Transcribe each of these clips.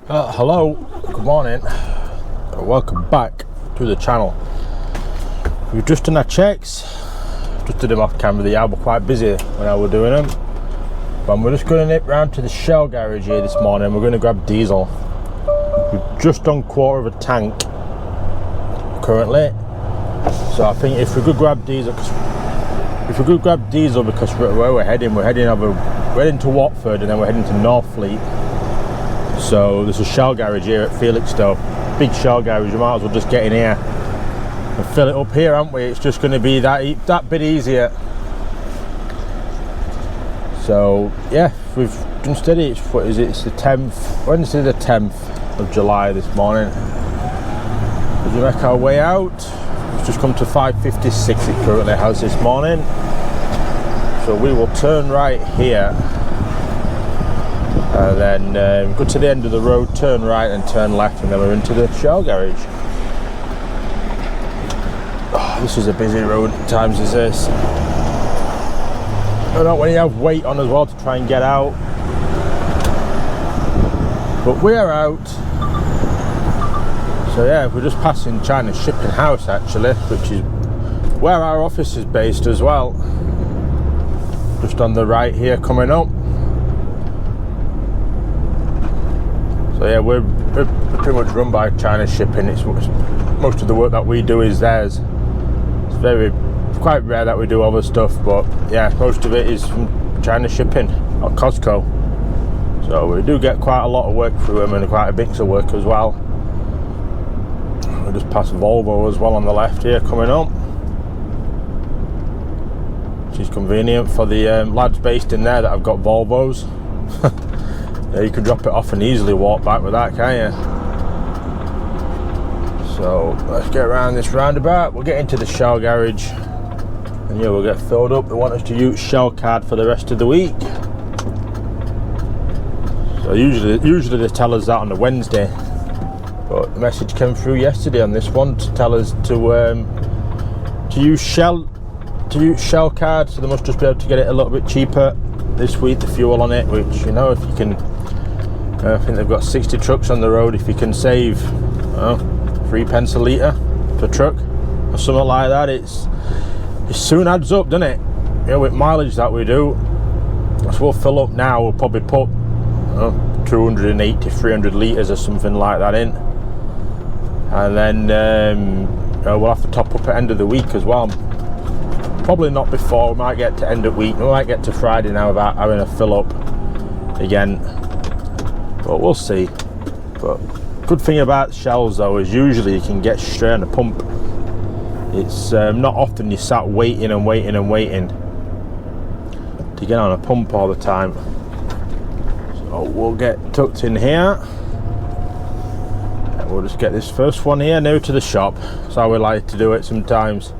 Hello, good morning, welcome back to the channel. We've just done our checks, just did them off camera. The hour were quite busy when I was doing them, but we're just going to nip round to the Shell garage here this morning. We're going to grab diesel. We've just done quarter of a tank currently, so I think if we could grab diesel, because where we're heading to Watford and then we're heading to Northfleet. So there's a Shell garage here at Felixstowe, big Shell garage. We might as well just get in here and fill it up here, aren't we? It's just going to be that bit easier. So yeah, we've done steady. What is it? It's the 10th, Wednesday the 10th of July this morning. As we make our way out, it's just come to 5:56 it currently has this morning. So we will turn right here. And then go to the end of the road, turn right and turn left, and then we're into the Shell garage. Oh, this is a busy road at times as this. I don't when you have weight on as well to try and get out. But we are out. So yeah, we're just passing China's shipping house actually, which is where our office is based as well. Just on the right here coming up. So yeah, we're pretty much run by China Shipping. It's most of the work that we do is theirs. It's quite rare that we do other stuff, but yeah, most of it is from China Shipping or Costco. So we do get quite a lot of work through them and quite a mix of work as well. We'll just pass Volvo as well on the left here coming up, which is convenient for the lads based in there that have got Volvos. Yeah, you can drop it off and easily walk back with that, can't you? So let's get around this roundabout. We'll get into the Shell garage, and yeah, we'll get filled up. They want us to use Shell card for the rest of the week. So usually they tell us that on a Wednesday, but the message came through yesterday on this one to tell us to use Shell card. So they must just be able to get it a little bit cheaper this week, the fuel on it, which, you know, if you can, I think they've got 60 trucks on the road. If you can save 3 pence a litre per truck or something like that, it soon adds up, doesn't it? You know, with mileage that we do. So we'll fill up now, we'll probably put 280, 300 litres or something like that in, and then we'll have to top up at end of the week as well. Probably not before. We might get to end of week. We might get to Friday now without having a fill up again. But we'll see. But good thing about Shells though is usually you can get straight on the pump. It's not often you sat waiting to get on a pump all the time. So we'll get tucked in here. And we'll just get this first one here new to the shop. That's how we like to do it sometimes.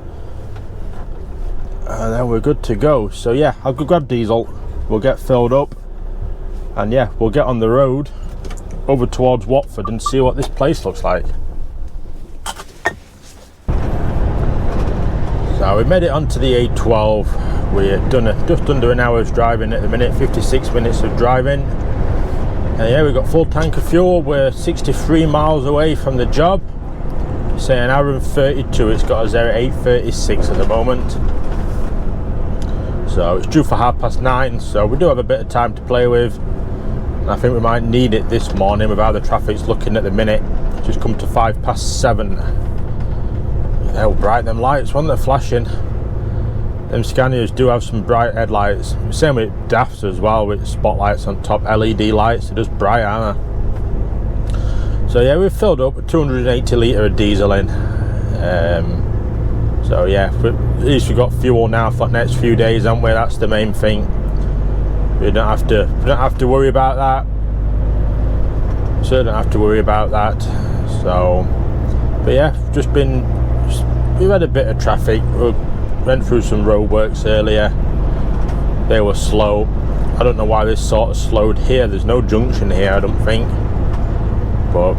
And then we're good to go. So yeah, I'll go grab diesel, we'll get filled up, and yeah, we'll get on the road over towards Watford and see what this place looks like. So we made it onto the A12. We're just under an hour's driving at the minute, 56 minutes of driving. And yeah, we've got full tank of fuel. We're 63 miles away from the job. Say an hour and 32. It's got us there at 8:36 at the moment. So it's due for 9:30, so we do have a bit of time to play with. And I think we might need it this morning with how the traffic's looking at the minute. Just come to 7:05. How bright them lights, weren't they, flashing? Them Scanias do have some bright headlights. Same with DAFs as well, with spotlights on top, LED lights. They're just bright, aren't they? So yeah, we've filled up with 280 litre of diesel in. So yeah, at least we've got fuel now for the next few days, haven't we? That's the main thing. We don't have to worry about that. So don't have to worry about that. So, but yeah, we've had a bit of traffic. We went through some roadworks earlier. They were slow. I don't know why this sort of slowed here. There's no junction here, I don't think. But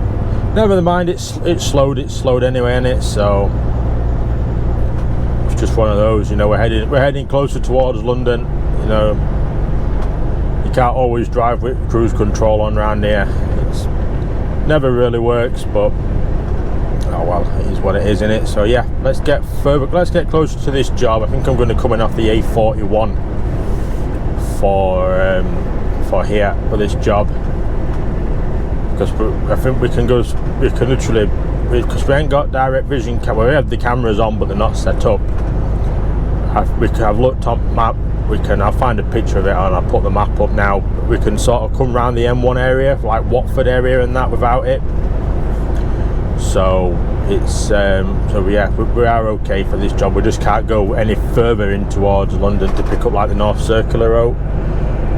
never mind, it slowed anyway, innit? So just one of those, you know. We're heading closer towards London. You know, you can't always drive with cruise control on around here. never really works, but oh well, it is what it is, innit? So yeah, let's get closer to this job. I think I'm going to come in off the A41 for here for this job, because I think we can literally, because we ain't got direct vision camera. We have the cameras on, but they're not set up. I've looked on map. I'll find a picture of it and I'll put the map up now. We can sort of come around the M1 area, like Watford area and that, without it. So it's so yeah, we are okay for this job. We just can't go any further in towards London to pick up like the North Circular route.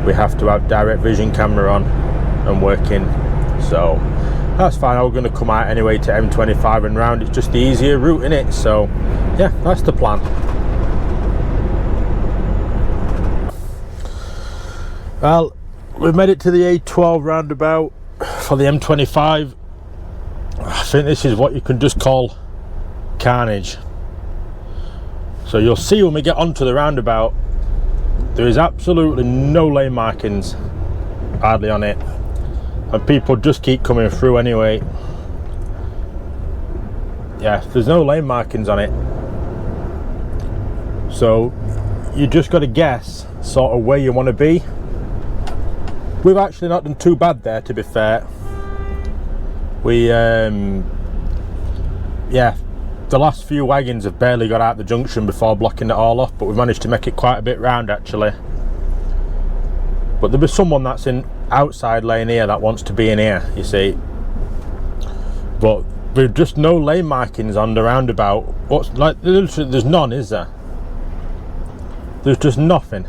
We have to have direct vision camera on and working. So that's fine. I'm going to come out anyway to M25 and round. It's just the easier route, innit? So yeah, that's the plan. Well, we've made it to the A12 roundabout for the M25. I think this is what you can just call carnage. So you'll see when we get onto the roundabout, there is absolutely no lane markings hardly on it, and people just keep coming through anyway. Yeah, there's no lane markings on it, so you just got to guess sort of where you want to be. We've actually not done too bad there, to be fair. We yeah, the last few wagons have barely got out the junction before blocking it all off, but we've managed to make it quite a bit round actually. But there'll be someone that's in outside lane here that wants to be in here, you see. But there's just no lane markings on the roundabout. What's like, there's none, is there? There's just nothing.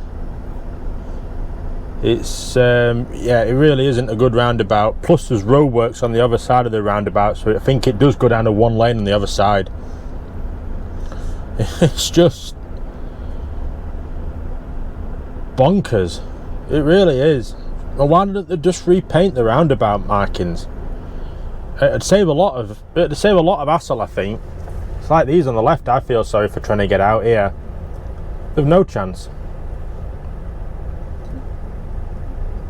It's yeah, it really isn't a good roundabout. Plus there's roadworks on the other side of the roundabout, so I think it does go down to one lane on the other side. It's just bonkers. It really is. Well, why didn't they just repaint the roundabout markings? It'd save a lot of hassle, I think. It's like these on the left. I feel sorry for trying to get out here. They've no chance.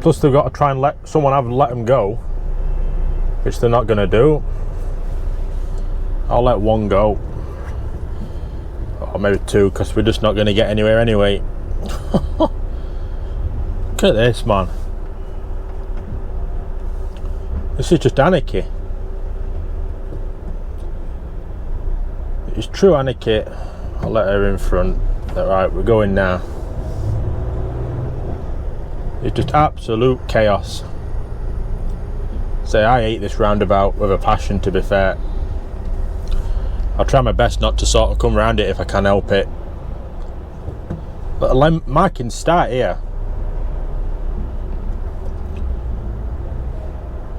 Plus they've got to try and let them go, which they're not going to do. I'll let one go, or maybe two, because we're just not going to get anywhere anyway. Look at this, man. This is just anarchy. It's true anarchy. I'll let her in front. Alright, we're going now. It's just absolute chaos. So I hate this roundabout with a passion, to be fair. I'll try my best not to sort of come around it if I can help it. But the markings start here.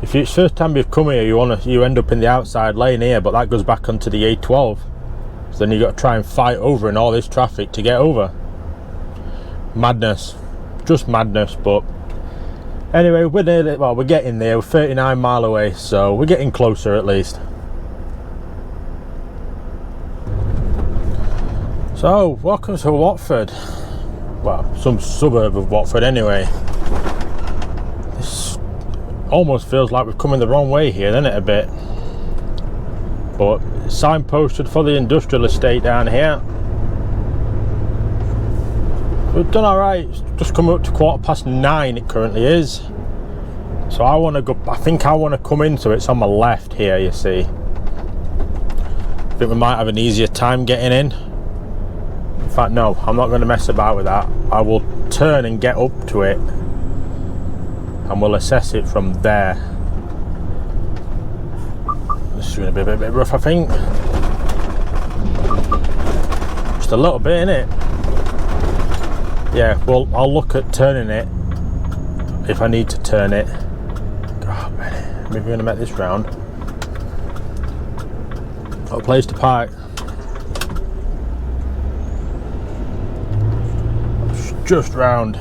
If it's first time you've come here, you end up in the outside lane here, but that goes back onto the A12. So then you've got to try and fight over in all this traffic to get over. Madness. Just madness. But anyway, we're getting there. We're 39 mile away, so we're getting closer at least. So welcome to Watford. Well, some suburb of Watford anyway. This almost feels like we've come in the wrong way here, doesn't it, a bit? But signposted for the industrial estate down here. We've done alright. It's just come up to 9:15 it currently is. So I want to go, I think I want to come into it. It's on my left here, you see. I think we might have an easier time getting in. In fact, no, I'm not going to mess about with that. I will turn and get up to it, and we'll assess it from there. This is going to be a bit rough, I think. Just a little bit, innit? Yeah, well, I'll look at turning it if I need to turn it. Oh, man, maybe we're going to make this round. Got a place to park. Just round.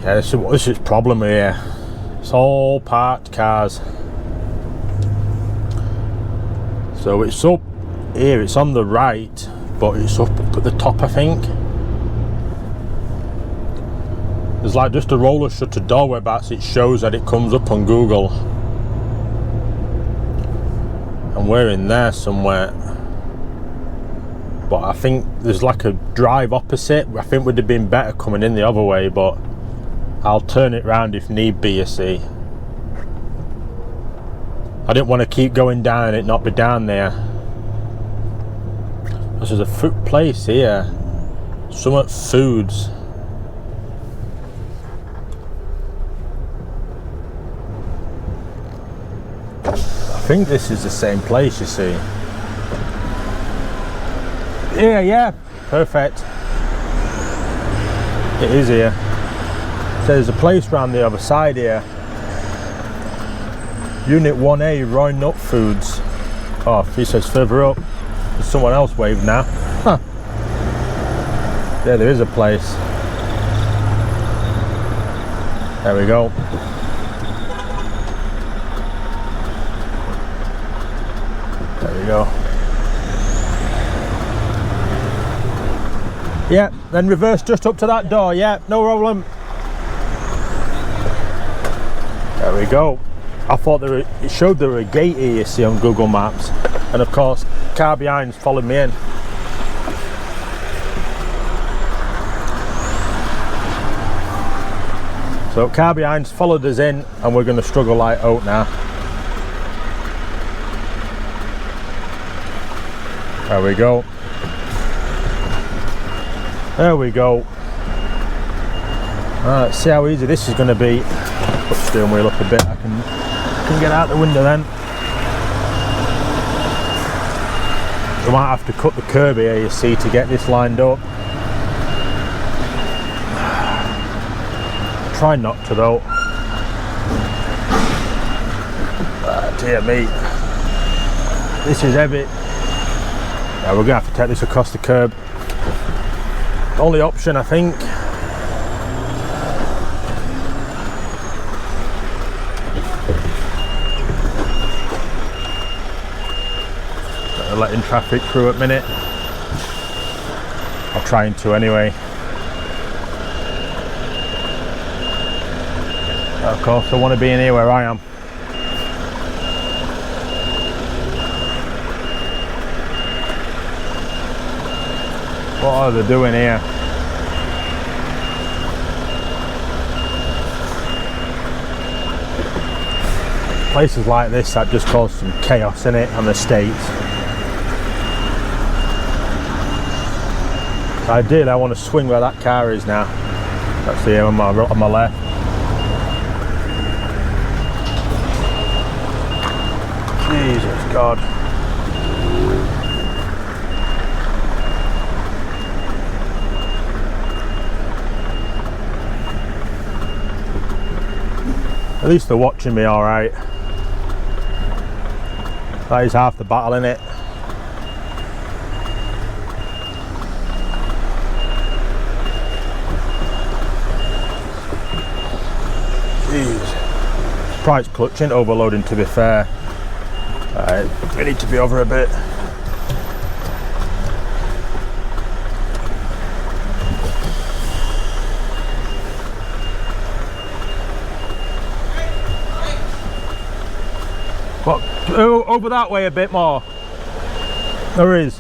Yeah, this is problem here. It's all parked cars. So it's up here, it's on the right, but it's up at the top, I think. There's like just a roller shutter door whereabouts it shows that it comes up on Google. And we're in there somewhere. But I think there's like a drive opposite. I think would have been better coming in the other way, but I'll turn it round if need be, you see. I didn't want to keep going down and it not be down there. This is a food place here. Summit Foods. I think this is the same place, you see. Yeah, perfect. It is here. So there's a place around the other side here. Unit 1A, Roy Nut Foods. Oh, he says further up. There's someone else waved now. Huh. Yeah, there is a place. There we go. There we go. Yeah, then reverse just up to that door. Yeah, no problem. There we go. I thought it showed there were a gate here, you see, on Google Maps, and of course car behind's followed me in. So car behind's followed us in, and we're going to struggle like out now. There we go. There we go. Let's see how easy this is going to be. Put the steering wheel up a bit. I can get out the window then. We might have to cut the curb here, you see, to get this lined up. Try not to though. Dear me. This is heavy. Yeah, we're going to have to take this across the curb. Only option, I think. Letting traffic through at the minute. I'm trying to anyway. Of course, I want to be in here where I am. What are they doing here? Places like this that just cause some chaos in it on the States. Ideally, I want to swing where that car is now. That's the on my left. Jesus God. At least they're watching me all right. That is half the battle, innit? Price clutching, overloading to be fair. We need to be over a bit. What? Over that way a bit more. There is.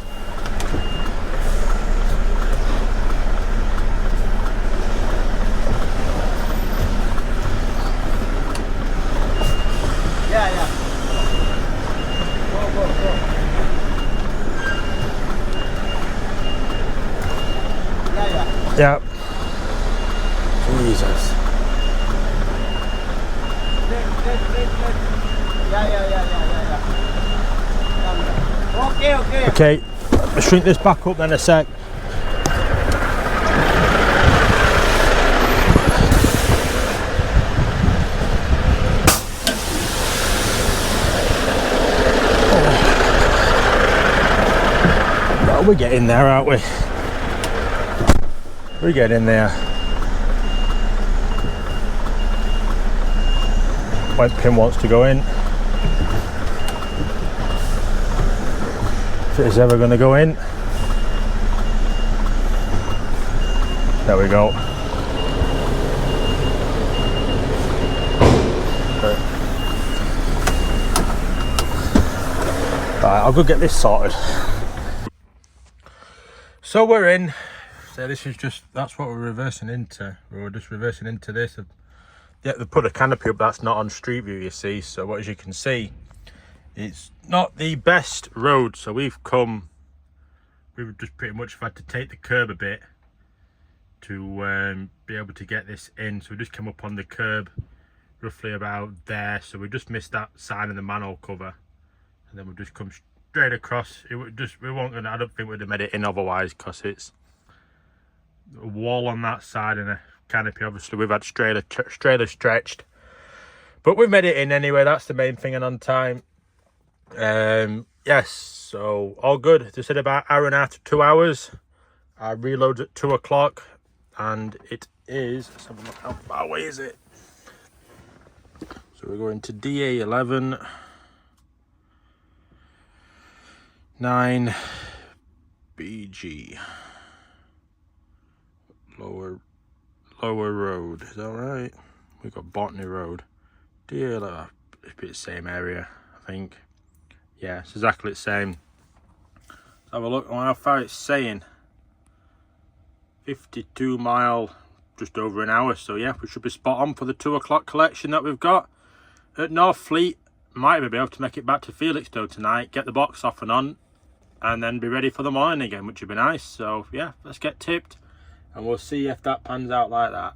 Yeah. Jesus. Yeah. Okay. Let's shrink this back up then a sec. Oh. We're getting there, aren't we? We get in there. When Pim wants to go in. If it is ever going to go in. There we go. Right, I'll go get this sorted. So we're in. So this is just, that's what we're reversing into. We're just reversing into this. Yeah, they put a canopy up that's not on street view, you see. So as you can see, it's not the best road. So we've just pretty much had to take the curb a bit to be able to get this in. So we just came up on the curb roughly about there. So we just missed that sign of the manhole cover. And then we've just come straight across. We won't gonna, I don't think we'd have made it in otherwise, because it's a wall on that side and a canopy. Obviously we've had trailer stretched, but we've made it in anyway. That's the main thing, and on time. Yes, so all good. They said about hour and a half to 2 hours. I reload at 2 o'clock, and it is, let's have a look, how far away is it? So we're going to DA11 9 BG lower road, is that right? We've got Botany Road, DA11, it's the same area, I think. Yeah, it's exactly the same. Let's have a look on how far it's saying. 52 mile, just over an hour. So yeah, we should be spot on for the 2 o'clock collection that we've got at Northfleet. Might even be able to make it back to Felixstowe tonight, get the box off and on, and then be ready for the morning again, which would be nice. So yeah, let's get tipped, and we'll see if that pans out like that.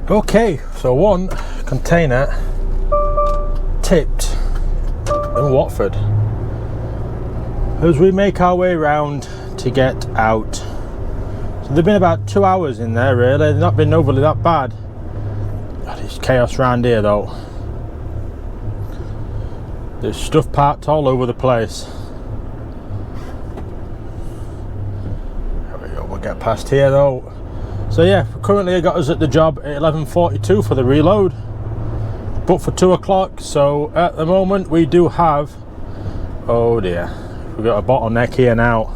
Okay, so one container tipped in Watford as we make our way round to get out. So they've been about 2 hours in there really. They've not been overly that bad. God, it's chaos round here though. There's stuff parked all over the place. There we go, we'll get past here though. So yeah, currently got us at the job at 11:42 for the reload, but for 2 o'clock. So at the moment we do have, oh dear, we've got a bottleneck here now.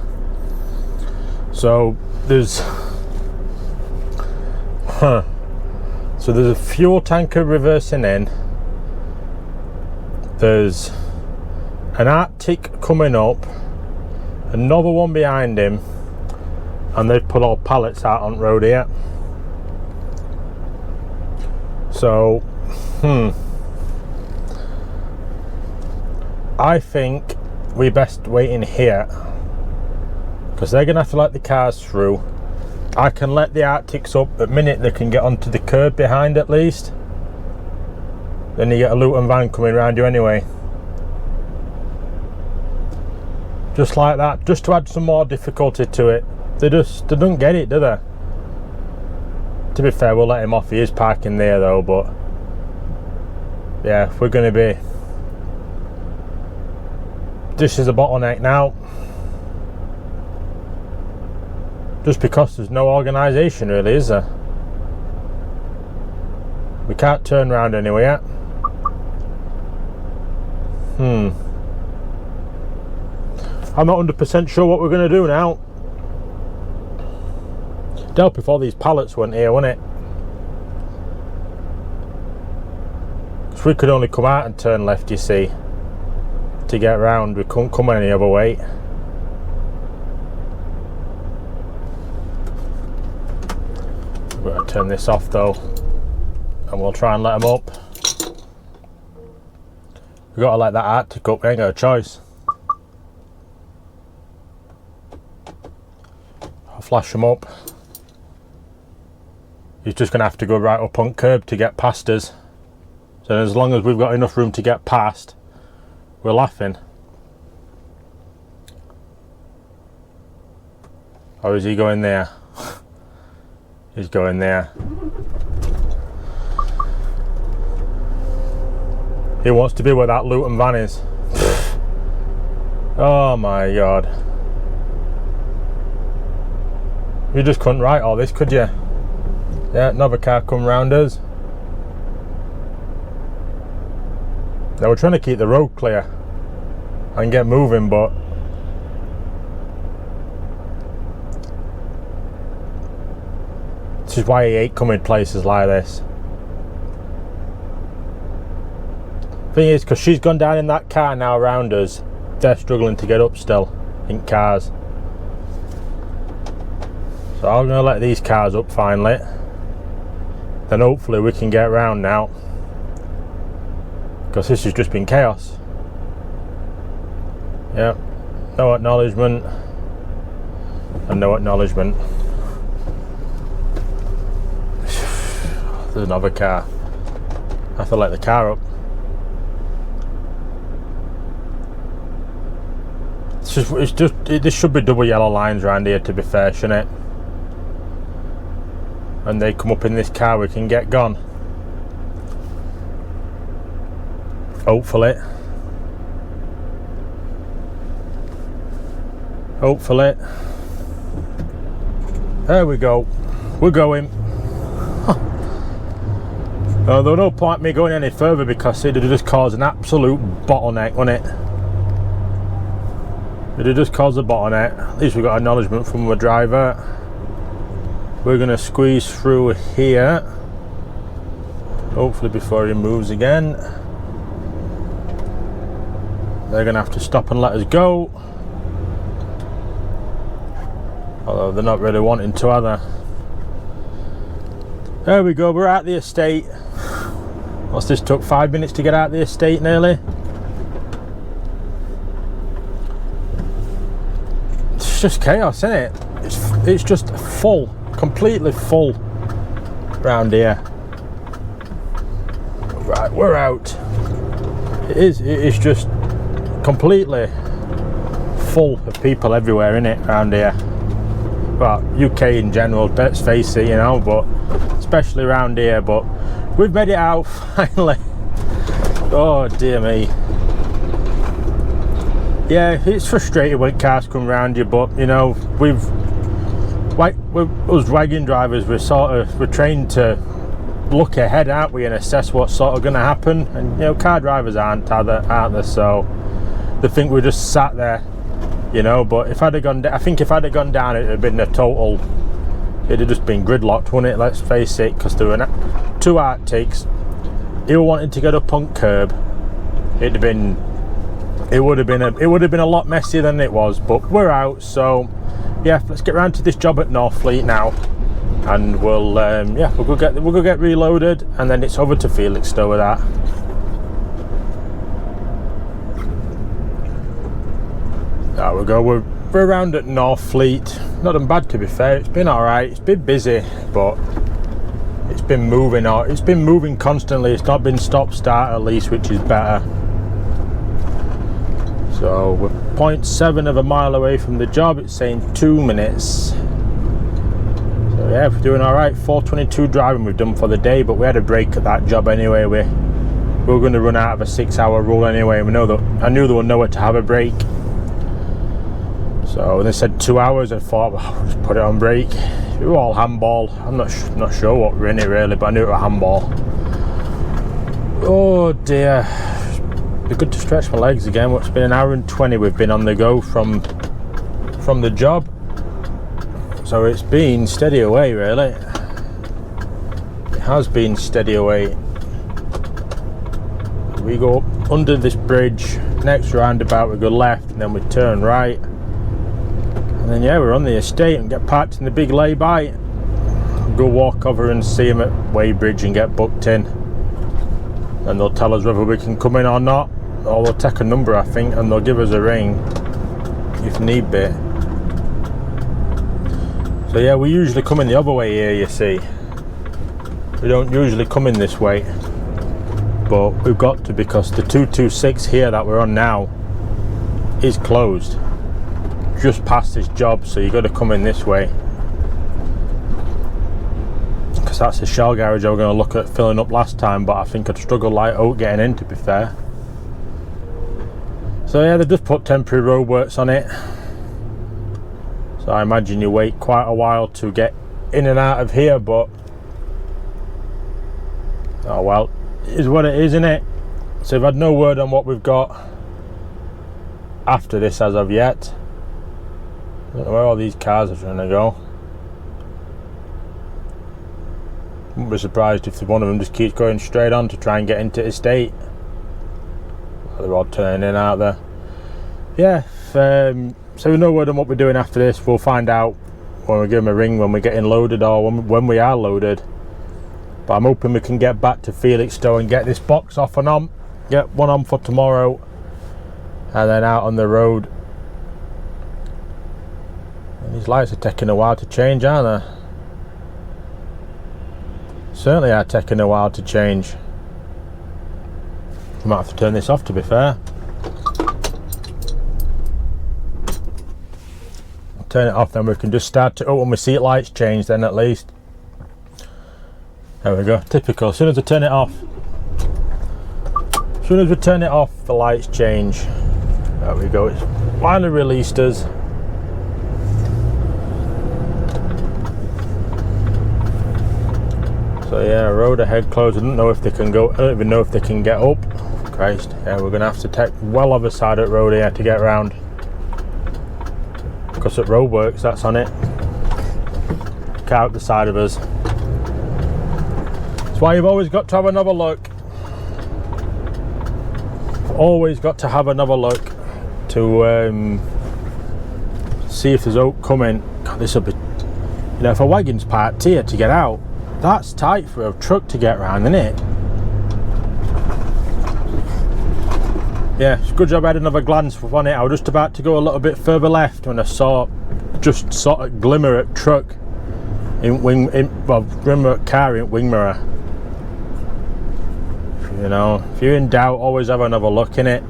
So there's so there's a fuel tanker reversing in, there's an Arctic coming up, another one behind him, and they've put all pallets out on road here. So I think we best wait in here, because they're gonna have to let the cars through. I can let the Arctics up the minute they can get onto the curb behind at least. Then you get a Luton van coming around you anyway. Just like that, just to add some more difficulty to it. They don't get it, do they? To be fair, we'll let him off. He is parking there though, but yeah, if we're gonna be, this is a bottleneck now. Just because there's no organisation really, is there? We can't turn around anywhere. I'm not 100% sure what we're going to do now. It'd help if all these pallets weren't here, wouldn't it? Because we could only come out and turn left, you see, to get round. We couldn't come any other way. We've got to turn this off though, and we'll try and let them up. We've got to let that Arctic up, we ain't got a choice. I'll flash them up. He's just going to have to go right up on curb to get past us. So as long as we've got enough room to get past, we're laughing. Or is he going there? He's going there. He wants to be where that Luton van is. Oh my god. You just couldn't write all this, could you? Yeah, another car come round us. Now we're trying to keep the road clear and get moving, but this is why I hate coming places like this. Thing is, because she's gone down in that car now around us, they're struggling to get up still in cars. So I'm going to let these cars up finally. Then hopefully we can get round now. Because this has just been chaos. Yep. No acknowledgement. And no acknowledgement. There's another car. I have to let the car up. This should be double yellow lines around here, to be fair, shouldn't it? When they come up in this car, we can get gone. Hopefully. Hopefully. There we go. We're going. There was no point me going any further because it would just cause an absolute bottleneck, wouldn't it? It would just cause a bottleneck. At least we got acknowledgement from the driver. We're going to squeeze through here. Hopefully before he moves again. They're going to have to stop and let us go. Although they're not really wanting to, are they? There we go, we're at the estate. What's this, took 5 minutes to get out the estate nearly? It's just chaos, isn't it? It's just full, completely full around here. Right, we're out. It's just completely full of people everywhere, isn't it, around here? Well, UK in general, let's face it, you know, but especially around here. But we've made it out finally. Oh dear me. Yeah, it's frustrating when cars come around you, but you know, us wagon drivers, we're trained to look ahead, aren't we, and assess what's sort of going to happen. And you know, car drivers aren't they? So they think we're just sat there, you know. But if I'd have gone, I think if I'd have gone down, it'd have been a total. It'd have just been gridlocked, wouldn't it? Let's face it, because there were two Arctics. He were wanting to get up on curb. It would have been a lot messier than it was. But we're out, so yeah. Let's get round to this job at Northfleet now, and we'll go get reloaded, and then it's over to Felixstowe with that. There we go. We're around at Northfleet. Not done bad, to be fair. It's been alright. It's been busy, but it's been moving. It's been moving constantly. It's not been stop-start at least, which is better. So we're 0.7 of a mile away from the job. It's saying 2 minutes. So yeah, we're doing alright. 4:22 driving we've done for the day, but we had a break at that job anyway. We were going to run out of a 6-hour rule anyway. I knew there was nowhere to have a break. So when they said 2 hours, I thought, well, I'll just put it on break. We were all handball. I'm not sure what we're in it really, but I knew it was handball. Oh dear. It'd be good to stretch my legs again. It's been 1 hour and 20 we've been on the go from the job. So it's been steady away really. It has been steady away. We go up under this bridge, next roundabout we go left, and then we turn right. And then yeah, we're on the estate and get parked in the big lay-by. Go walk over and see them at Weybridge and get booked in. And they'll tell us whether we can come in or not. Or they'll take a number, I think, and they'll give us a ring if need be. So yeah, we usually come in the other way here, you see. We don't usually come in this way. But we've got to, because the 226 here that we're on now is closed. Just past this job, so you got to come in this way, because that's the shell garage I was going to look at filling up last time, but I think I'd struggle light out getting in, to be fair. So yeah, they've just put temporary roadworks on it, so I imagine you wait quite a while to get in and out of here, but oh well, it is what it is, isn't it? So we've had no word on what we've got after this as of yet. I don't know where all these cars are trying to go. Wouldn't be surprised if one of them just keeps going straight on to try and get into estate. they're all turning in out there. Yeah, so we know what we're doing after this. We'll find out when we give them a ring when we're getting loaded, or when we are loaded. But I'm hoping we can get back to Felixstowe and get this box off and on, get one on for tomorrow, and then out on the road. And these lights are taking a while to change, aren't they? Certainly are taking a while to change. I might have to turn this off, to be fair. I'll turn it off, then we can just start to, when we see it lights change, then at least. There we go, typical. As soon as I turn it off, the lights change. There we go, it's finally released us. So yeah, road ahead closed. I don't know if they can go, I don't even know if they can get up. Christ, yeah, we're gonna have to take well other side of the road here to get around. Because at roadworks, that's on it. Look out the side of us. That's why you've always got to have another look. Always got to have another look to see if there's oak coming. God, this will be, you know, if a wagon's parked here to get out, that's tight for a truck to get round, isn't it? Yeah, it's a good job I had another glance on it. I was just about to go a little bit further left when I saw just sort of glimmer at truck glimmer at car in wing mirror. You know, if you're in doubt, always have another look in it.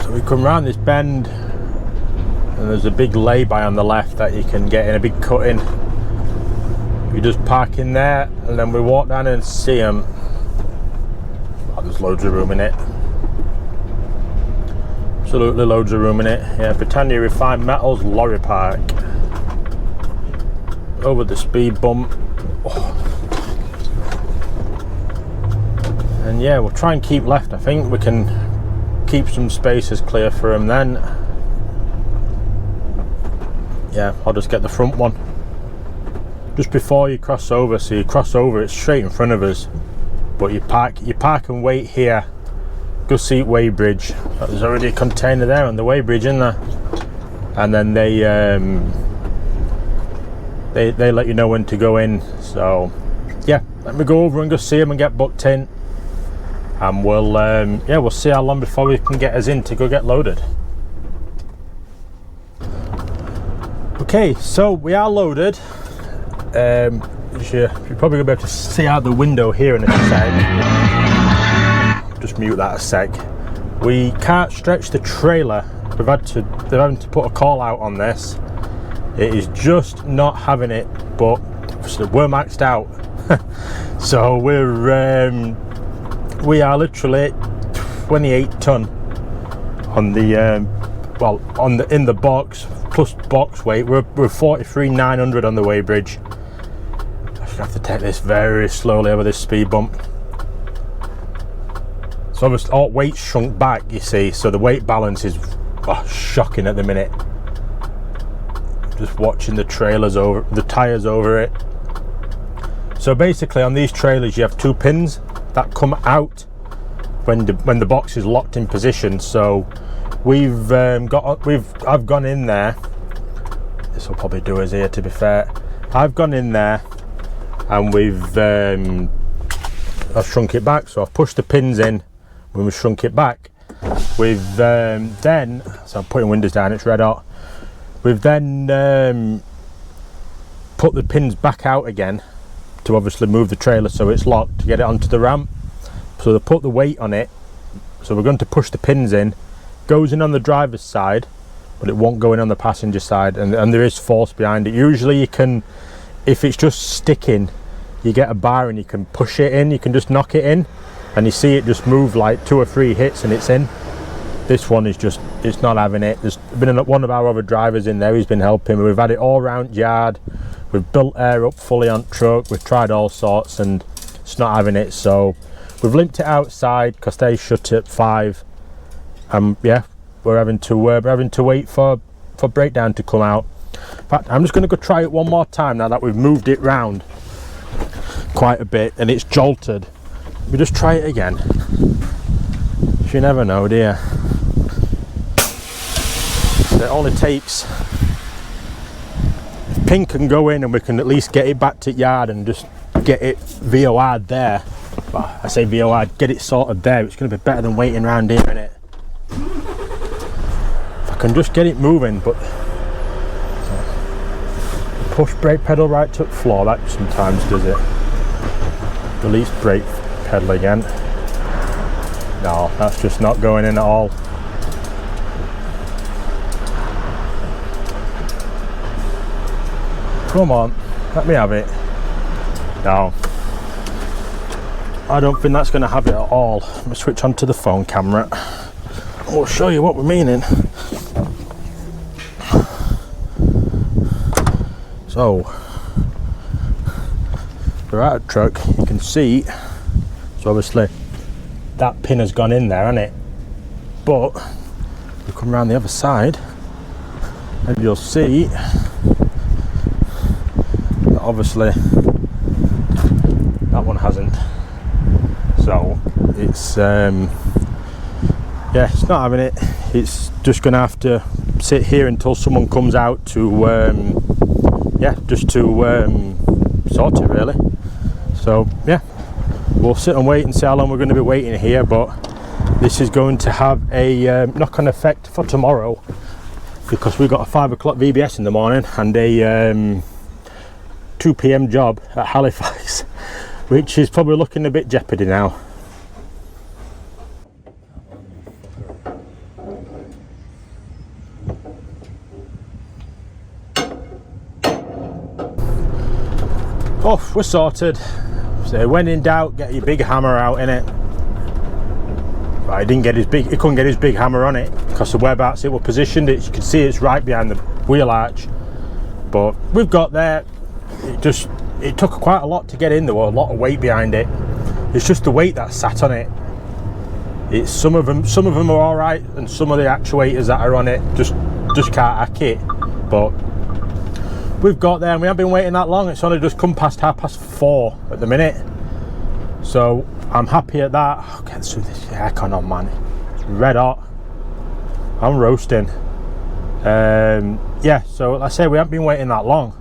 So we come round this bend, and there's a big lay-by on the left that you can get in, a big cut in. We just park in there, and then we walk down and see them. Oh, there's loads of room in it. Absolutely loads of room in it. Yeah, Britannia Refined Metals Lorry Park. Over the speed bump. Oh. And yeah, we'll try and keep left. I think we can keep some spaces clear for him then. Yeah, I'll just get the front one just before you cross over. So you cross over, it's straight in front of us, but you park and wait here. Go see weighbridge. There's already a container there on the weighbridge, in there, and then they let you know when to go in. So yeah, let me go over and go see them and get booked in, and we'll see how long before we can get us in to go get loaded. Okay, so we are loaded. You're probably going to be able to see out the window here in a sec. Just mute that a sec. We can't stretch the trailer. They're having to put a call out on this. It is just not having it, but we're maxed out. So we are literally 28 ton on the in the box plus box weight. We're 43,900 on the weighbridge. I should have to take this very slowly over this speed bump. So obviously all weight shrunk back, you see, so the weight balance is shocking at the minute. Just watching the trailers over, the tyres over it. So basically on these trailers you have two pins that come out when the box is locked in position. So I've gone in there. This will probably do us here, to be fair. I've gone in there and I've shrunk it back. So I've pushed the pins in when we shrunk it back. We've then, so I'm putting windows down, it's red hot. We've then put the pins back out again to obviously move the trailer so it's locked to get it onto the ramp. So they put the weight on it. So we're going to push the pins in. Goes in on the driver's side, but it won't go in on the passenger side, and there is force behind it. Usually you can, if it's just sticking, you get a bar and you can push it in, you can just knock it in, and you see it just move like 2 or 3 hits and it's in. This one is just, it's not having it. There's been one of our other drivers in there, he's been helping. We've had it all round yard, we've built air up fully on truck, we've tried all sorts and it's not having it. So we've limped it outside because they shut at 5. Yeah, we're having to wait for breakdown to come out. In fact, I'm just going to go try it one more time now that we've moved it round quite a bit and it's jolted. we just try it again. You never know, do you? So it only takes, if Pink can go in and we can at least get it back to yard and just get it VOR'd there. Well, I say VOR'd, get it sorted there. It's going to be better than waiting around here, innit? If I can just get it moving, but push brake pedal right to the floor, that sometimes does it. Release brake pedal again. No, that's just not going in at all. Come on, let me have it. No, I don't think that's going to have it at all. Let me switch on to the phone camera. We'll show you what we're meaning. So, we're at a truck, you can see, so obviously that pin has gone in there, hasn't it? But, we come around the other side, and you'll see that obviously that one hasn't. So, it's, yeah, it's not having it. It's just going to have to sit here until someone comes out to, yeah, just to sort it really. So yeah, we'll sit and wait and see how long we're going to be waiting here, but this is going to have a knock-on effect for tomorrow, because we've got a 5 o'clock VBS in the morning and a 2 PM job at Halifax, which is probably looking a bit jeopardy now. Oh, we're sorted. So when in doubt, get your big hammer out in it. But he couldn't get his big hammer on it because of whereabouts it was positioned. You can see it's right behind the wheel arch. But we've got there. It took quite a lot to get in. There was a lot of weight behind it. It's just the weight that sat on it. It's some of them are all right, and some of the actuators that are on it just can't hack it. But we've got there and we haven't been waiting that long. It's only just come past 4:30 at the minute. So I'm happy at that. I'll get through this aircon on, man. It's red hot. I'm roasting. Yeah, so like I say, we haven't been waiting that long,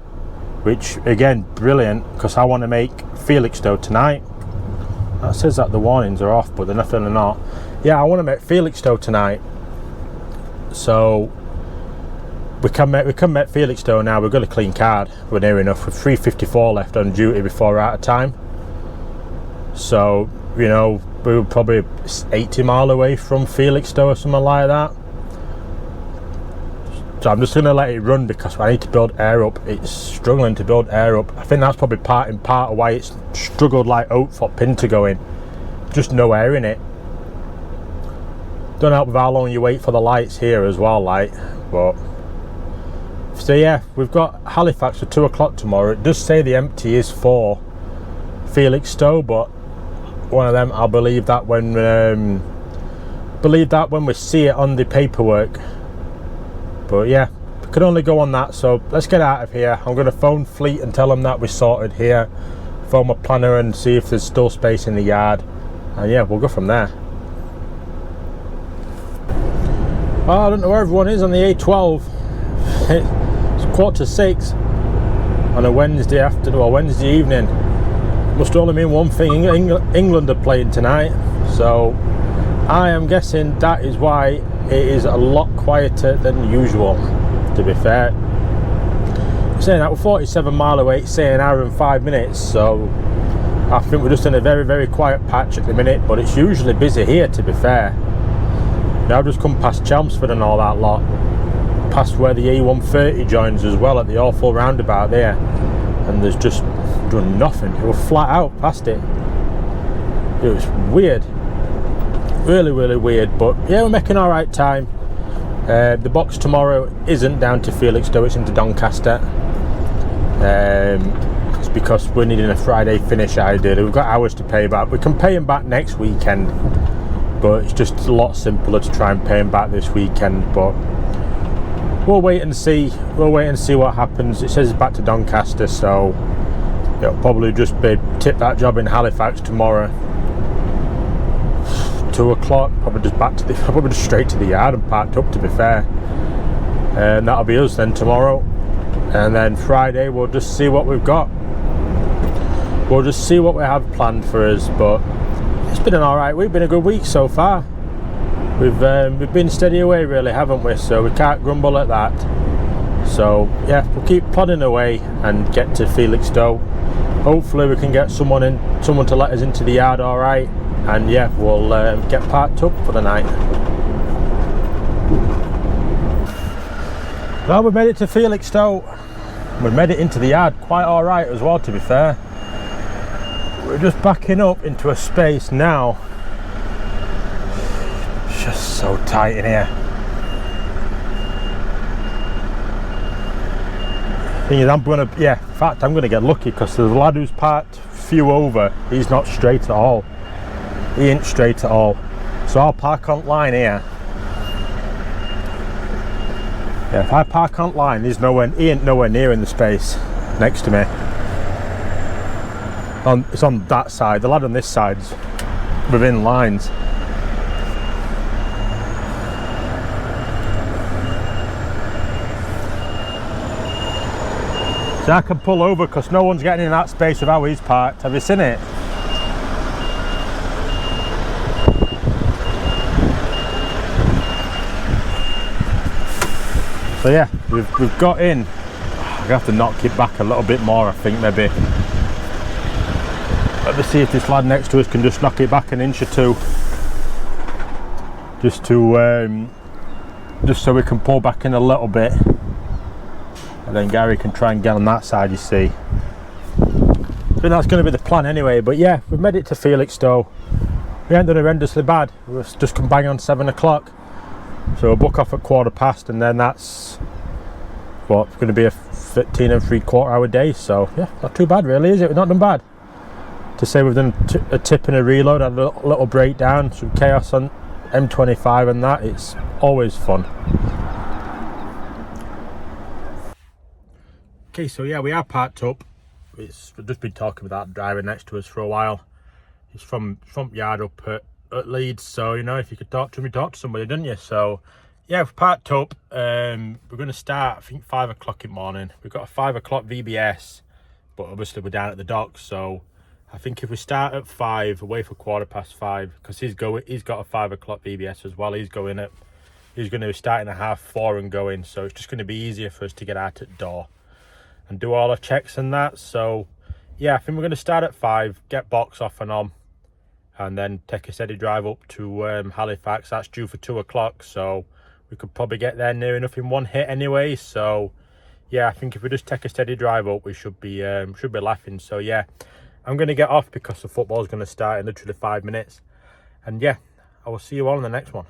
which again, brilliant, because I want to make Felixstowe tonight. That says that the warnings are off, but they're definitely not. Yeah, I want to make Felixstowe tonight. So we can make Felixstowe now. We've got a clean card. We're near enough. With 3:54 left on duty before we're out of time. So, you know, we were probably 80 mile away from Felixstowe or something like that. So I'm just going to let it run because I need to build air up. It's struggling to build air up. I think that's probably part of why it's struggled like oat for pin to go in. Just no air in it. Don't help with how long you wait for the lights here as well, like, but. So yeah, we've got Halifax for 2 o'clock tomorrow. It does say the empty is for Felixstowe, but one of them, I'll believe that when we see it on the paperwork. But yeah, we can only go on that. So let's get out of here. I'm going to phone Fleet and tell them that we're sorted here. Phone my planner and see if there's still space in the yard. And yeah, we'll go from there. Well, I don't know where everyone is on the A12. It's 5:45 on a Wednesday afternoon, or Wednesday evening. Must only mean one thing: England are playing tonight. So I am guessing that is why it is a lot quieter than usual. To be fair, saying that we're 47 mile away, it's saying an hour and 5 minutes. So I think we're just in a very, very quiet patch at the minute. But it's usually busy here. To be fair, now I've just come past Chelmsford and all that lot. Past where the A130 joins as well at the awful roundabout there, and there's just done nothing. It was flat out past it. It was weird, really, really weird. But yeah, we're making all right time. The box tomorrow isn't down to Felixstowe, it's into Doncaster. It's because we're needing a Friday finish ideally. We've got hours to pay back. We can pay him back next weekend, but it's just a lot simpler to try and pay him back this weekend. But we'll wait and see. We'll wait and see what happens. It says it's back to Doncaster, so it'll probably just be tip that job in Halifax tomorrow. 2 o'clock, probably just straight to the yard and parked up, to be fair. And that'll be us then tomorrow. And then Friday we'll just see what we've got. We'll just see what we have planned for us. But it's been an alright week, been a good week so far. We've been steady away really, haven't we? So we can't grumble at that. So yeah, we'll keep plodding away and get to Felixstowe. Hopefully we can get someone to let us into the yard alright. And yeah, we'll get parked up for the night. Well, we made it to Felixstowe. We made it into the yard quite alright as well, to be fair. We're just backing up into a space now. It's just so tight in here. Thing is, I'm gonna get lucky because the lad who's parked few over, he's not straight at all. He ain't straight at all. So I'll park on line here. Yeah, if I park on line, he ain't nowhere near in the space next to me. It's on that side. The lad on this side's within lines. So I can pull over because no one's getting in that space of how he's parked. Have you seen it? So yeah, we've got in. I'm gonna have to knock it back a little bit more, I think, maybe. Let me see if this lad next to us can just knock it back an inch or two. Just so we can pull back in a little bit. And then Gary can try and get on that side, you see. I think that's going to be the plan anyway. But yeah, we've made it to Felixstowe. We ain't done horrendously bad. We've just come bang on 7 o'clock. So we'll book off at 1:15, and then that's what, going to be a 13 and 3/4 hour day. So yeah, not too bad really, is it? We've not done bad. To say we've done a tip and a reload, had a little breakdown, some chaos on M25 and that, it's always fun. Okay, so yeah, we are parked up. We've just been talking with that driver next to us for a while. He's from yard up at Leeds, so you know, if you could talk to him, you talk to somebody, didn't you? So yeah, we've parked up. We're going to start, I think, 5 o'clock in the morning. We've got a 5 o'clock VBS, but obviously we're down at the docks, so I think if we start at 5, away for 5:15, because he's got a 5 o'clock VBS as well. He's going to be starting at 4:30 and going, so it's just going to be easier for us to get out at the door and do all our checks and that. So yeah, I think we're going to start at 5, get box off and on, and then take a steady drive up to Halifax. That's due for 2 o'clock, so we could probably get there near enough in one hit anyway. So yeah, I think if we just take a steady drive up, we should be laughing. So yeah, I'm going to get off because the football's going to start in literally 5 minutes. And yeah, I will see you all in the next one.